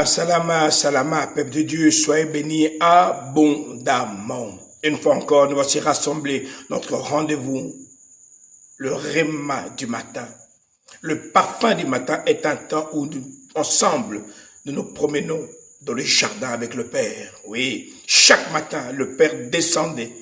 Salama, salama, peuple de Dieu, soyez bénis abondamment. Une fois encore, nous voici rassemblés, notre rendez-vous, le réma du matin. Le parfum du matin est un temps où ensemble, nous nous promenons dans le jardin avec le Père. Oui, chaque matin, le Père descendait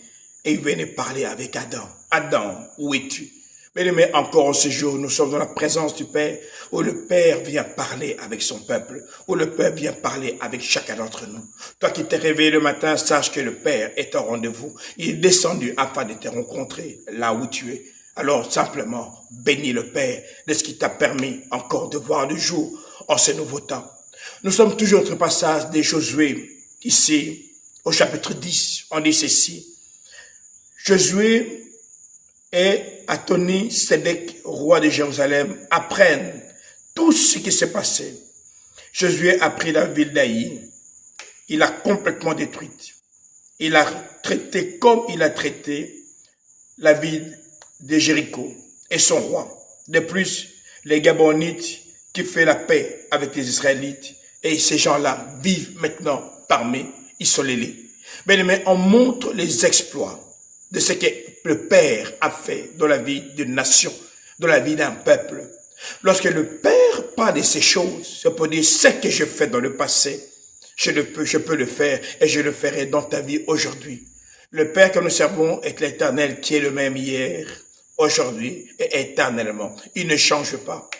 et il venait parler avec Adam. Adam, où es-tu? Mais encore ce jour, nous sommes dans la présence du Père, où le Père vient parler avec son peuple, où le Père vient parler avec chacun d'entre nous. Toi qui t'es réveillé le matin, sache que le Père est au rendez-vous. Il est descendu afin de te rencontrer là où tu es. Alors simplement, bénis le Père de ce qui t'a permis encore de voir le jour en ce nouveau temps. Nous sommes toujours au passage des Josué, ici, au chapitre 10, on dit ceci. Josué et Adoni Sédec, roi de Jérusalem, apprennent tout ce qui s'est passé. Josué a pris la ville d'Aï, il l'a complètement détruite. Il a traité comme il a traité la ville de Jéricho et son roi. De plus, les Gabonites qui font la paix avec les Israélites, et ces gens-là vivent maintenant parmi isolés. Mais on montre les exploits de ce que le Père a fait dans la vie d'une nation, dans la vie d'un peuple. Lorsque le Père parle de ces choses, c'est pour dire ce que je fais dans le passé, je peux le faire et je le ferai dans ta vie aujourd'hui. Le Père que nous servons est l'Éternel qui est le même hier, aujourd'hui et éternellement. Il ne change pas.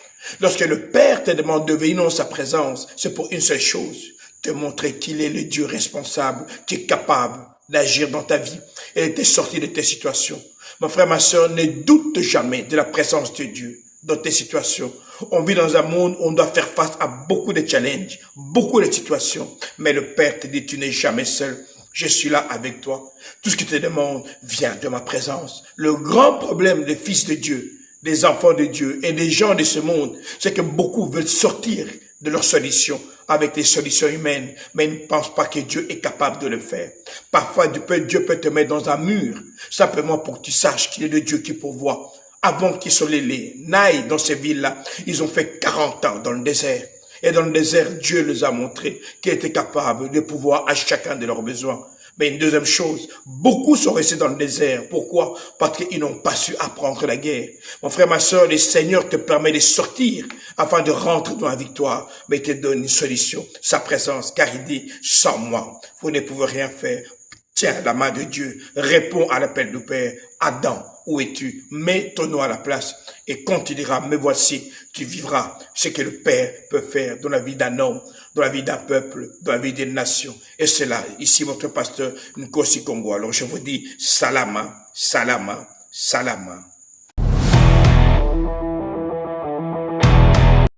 Lorsque le Père te demande de venir dans sa présence, c'est pour une seule chose, te montrer qu'il est le Dieu responsable, qui est capable d'agir dans ta vie et de te sortir de tes situations. Mon frère, ma soeur, ne doute jamais de la présence de Dieu dans tes situations. On vit dans un monde où on doit faire face à beaucoup de challenges, beaucoup de situations. Mais le Père te dit, tu n'es jamais seul. Je suis là avec toi. Tout ce qui te demande vient de ma présence. Le grand problème des fils de Dieu, des enfants de Dieu et des gens de ce monde, c'est que beaucoup veulent sortir de leurs solutions avec des solutions humaines, mais ils ne pensent pas que Dieu est capable de le faire. Parfois, Dieu peut te mettre dans un mur, simplement pour que tu saches qu'il est le Dieu qui pourvoit. Avant qu'ils soient les naïfs dans ces villes-là, ils ont fait 40 ans dans le désert. Et dans le désert, Dieu les a montré qu'il était capable de pouvoir à chacun de leurs besoins. Mais une deuxième chose, beaucoup sont restés dans le désert. Pourquoi? Parce qu'ils n'ont pas su apprendre la guerre. Mon frère, ma soeur, le Seigneur te permet de sortir afin de rentrer dans la victoire. Mais il te donne une solution, sa présence, car il dit, sans moi, vous ne pouvez rien faire. Tiens la main de Dieu, réponds à l'appel du Père. Adam, où es-tu? Mets ton nom à la place. Et quand tu diras, me voici, tu vivras ce que le Père peut faire dans la vie d'un homme, dans la vie d'un peuple, dans la vie d'une nation. Et c'est là, ici, votre pasteur Nkosi Congo. Alors je vous dis, salama, salama, salama.